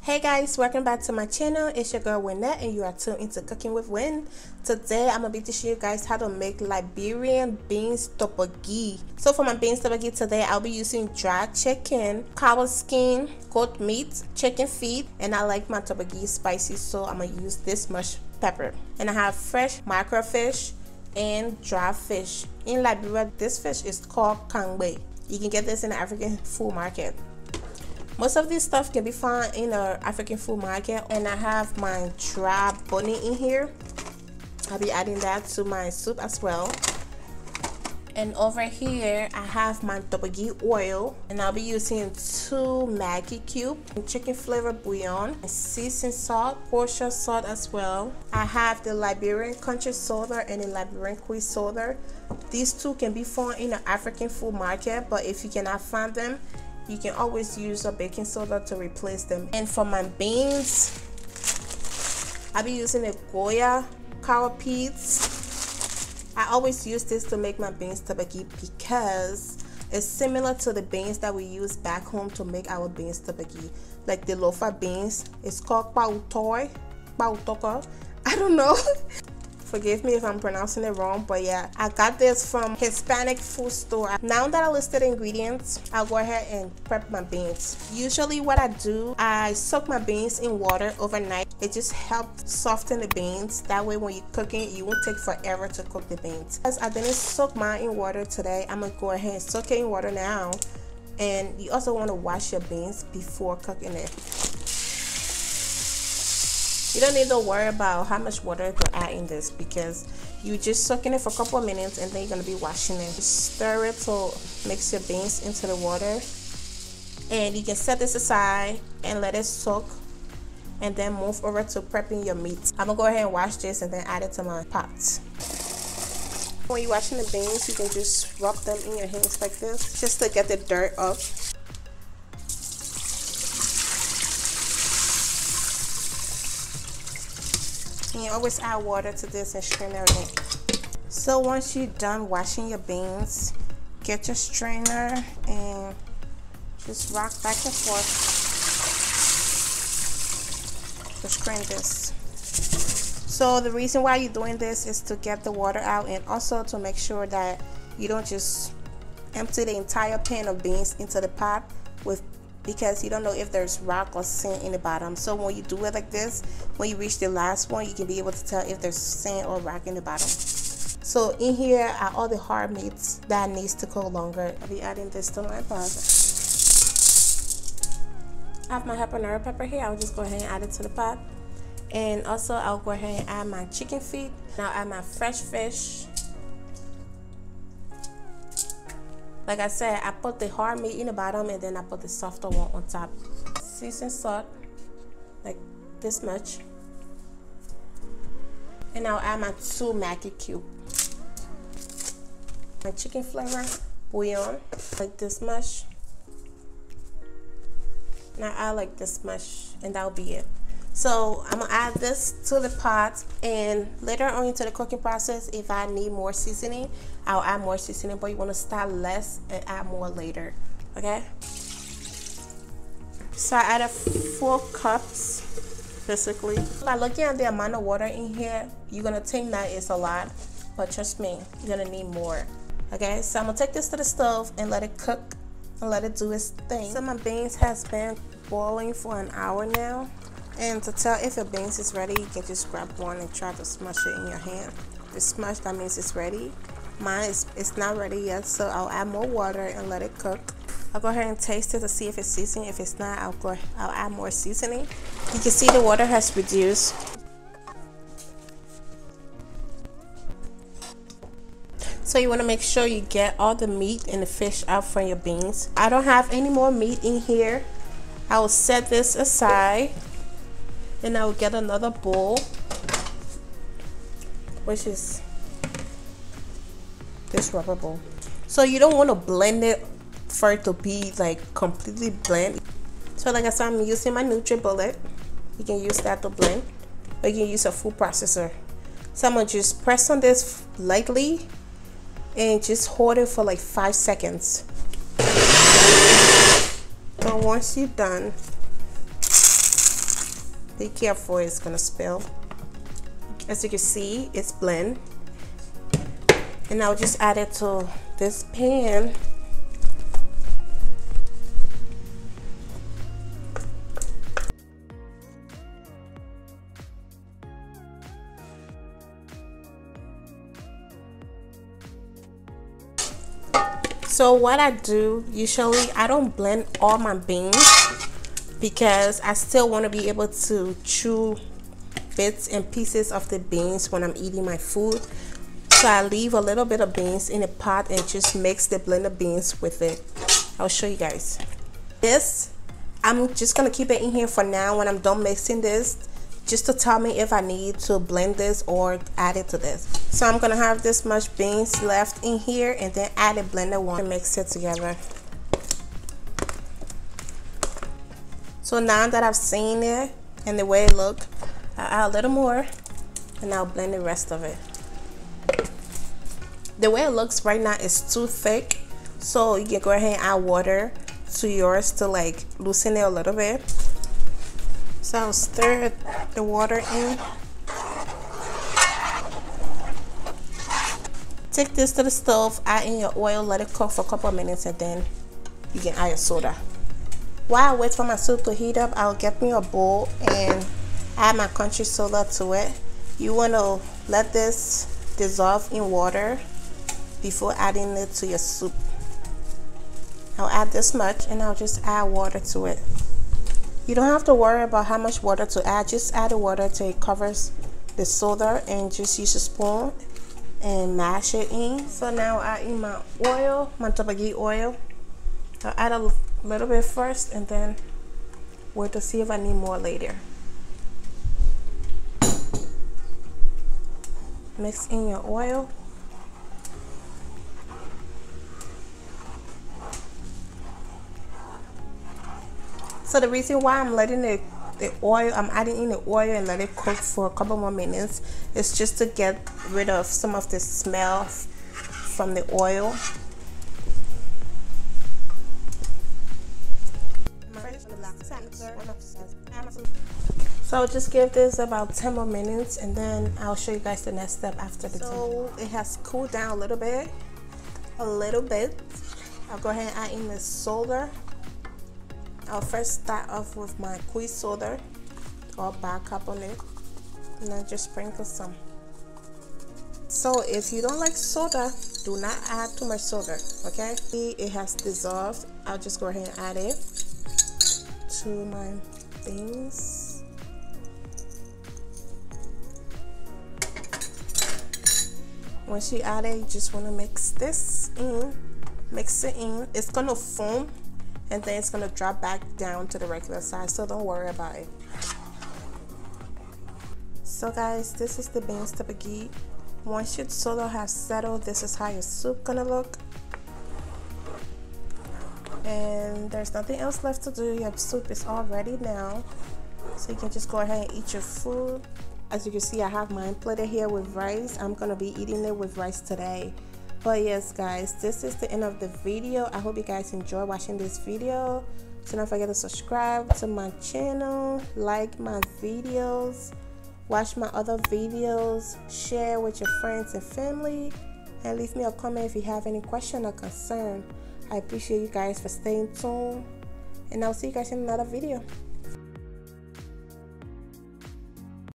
Hey guys, welcome back to my channel. It's your girl Winn and you are tuned into Cooking with Winn. Today I'm gonna be teaching you guys how to make Liberian beans torborgee. So for my beans torborgee today, I'll be using dry chicken, cow skin, goat meat, chicken feet, and I like my torborgee spicy, so I'm gonna use this much pepper. And I have fresh microfish and dry fish. In Liberia, this fish is called Quee. You can get this in the African food market. Most of this stuff can be found in the African food market. And I have my dry bunny in here. I'll be adding that to my soup as well. And over here I have my Torborgee oil, and I'll be using 2 Maggi cubes, chicken flavor bouillon, seasoned salt, kosher salt as well. I have the Liberian country soda and the Liberian Quee soda. These two can be found in the African food market, but if you cannot find them, you can always use a baking soda to replace them. And for my beans, I'll be using the Goya Cow Peas. I always use this to make my beans torborgee because it's similar to the beans that we use back home to make our beans torborgee. Like the lofa beans, it's called pautoka. I don't know. Forgive me if I'm pronouncing it wrong, but yeah, I got this from Hispanic food store. Now that I listed the ingredients, I'll go ahead and prep my beans. Usually what I do, I soak my beans in water overnight. It just helps soften the beans. That way when you're cooking, it won't take forever to cook the beans. As I didn't soak mine in water today, I'm gonna go ahead and soak it in water now. And you also want to wash your beans before cooking it. You don't need to worry about how much water to add in this because you're just soaking it for a couple of minutes and then you're going to be washing it. Just stir it to mix your beans into the water. And you can set this aside and let it soak and then move over to prepping your meat. I'm going to go ahead and wash this and then add it to my pot. When you're washing the beans, you can just rub them in your hands like this just to get the dirt off. And you always add water to this and strain it. So once you're done washing your beans, get your strainer and just rock back and forth to strain this. So the reason why you're doing this is to get the water out and also to make sure that you don't just empty the entire pan of beans into the pot because you don't know if there's rock or sand in the bottom. So when you do it like this, when you reach the last one, you can be able to tell if there's sand or rock in the bottom. So in here are all the hard meats that needs to cook longer. I'll be adding this to my pot. I have my habanero pepper here. I'll just go ahead and add it to the pot. And also I'll go ahead and add my chicken feet. Now add my fresh fish. Like I said, I put the hard meat in the bottom and then I put the softer one on top. Seasoned salt, like this much. And I'll add my 2 Maggi cubes. My chicken flavor bouillon, like this much. And I add like this much, and that'll be it. So I'm gonna add this to the pot, and later on into the cooking process, if I need more seasoning, I'll add more seasoning, but you want to start less and add more later, okay? So I added 4 cups basically. By looking at the amount of water in here, you're gonna think that it's a lot, but trust me, you're gonna need more. Okay, so I'm gonna take this to the stove and let it cook and let it do its thing. So my beans has been boiling for an hour now. And to tell if your beans is ready, you can just grab one and try to smush it in your hand. If it's smushed, that means it's ready. Mine it's not ready yet, so I'll add more water and let it cook. I'll go ahead and taste it to see if it's seasoned. If it's not, I'll add more seasoning. You can see the water has reduced. So you want to make sure you get all the meat and the fish out from your beans. I don't have any more meat in here. I will set this aside. And I will get another bowl, which is this rubber bowl. So you don't want to blend it for it to be like completely blend. So like I said, I'm using my NutriBullet. You can use that to blend, or you can use a food processor. So I'm gonna just press on this lightly and just hold it for like 5 seconds. So once you're done, Be careful, it's gonna spill. As you can see, it's blend. And I'll just add it to this pan. So what I do, usually I don't blend all my beans because I still want to be able to chew bits and pieces of the beans when I'm eating my food. So I leave a little bit of beans in a pot and just mix the blended beans with it. I'll show you guys. This, I'm just gonna keep it in here for now when I'm done mixing this, just to tell me if I need to blend this or add it to this. So I'm gonna have this much beans left in here and then add a blended one and mix it together. So now that I've seen it and the way it looks, I'll add a little more and I'll blend the rest of it. The way it looks right now is too thick, so you can go ahead and add water to yours to like loosen it a little bit. So I'll stir the water in. Take this to the stove, add in your oil, let it cook for a couple of minutes, and then you can add your soda. While I wait for my soup to heat up, I'll get me a bowl and add my country soda to it. You want to let this dissolve in water before adding it to your soup. I'll add this much and I'll just add water to it. You don't have to worry about how much water to add, just add the water till it covers the soda and just use a spoon and mash it in. So now I add in my oil, my Torborgee oil. I'll add a little bit first and then wait to see if I need more later. Mix in your oil. So the reason why I'm letting the oil, I'm adding in the oil and let it cook for a couple more minutes is just to get rid of some of the smell from the oil. So I'll just give this about 10 more minutes and then I'll show you guys the next step after the 10 minutes. So it has cooled down a little bit. I'll go ahead and add in the soda. I'll first start off with my Quee soda or bicarbonate and then just sprinkle some. So if you don't like soda, do not add too much soda, okay? It has dissolved. I'll just go ahead and add it to my beans. Once you add it, you just want to mix this in. Mix it in. It's going to foam and then it's going to drop back down to the regular size, so don't worry about it. So guys, this is the beans Torborgee. Once your soda has settled, this is how your soup gonna look. And there's nothing else left to do. Your soup is all ready now, so you can just go ahead and eat your food. As you can see, I have mine plated here with rice. I'm gonna be eating it with rice today. But yes guys, this is the end of the video. I hope you guys enjoy watching this video. So don't forget to subscribe to my channel, like my videos, watch my other videos, share with your friends and family, and leave me a comment if you have any question or concern. I appreciate you guys for staying tuned, and I'll see you guys in another video.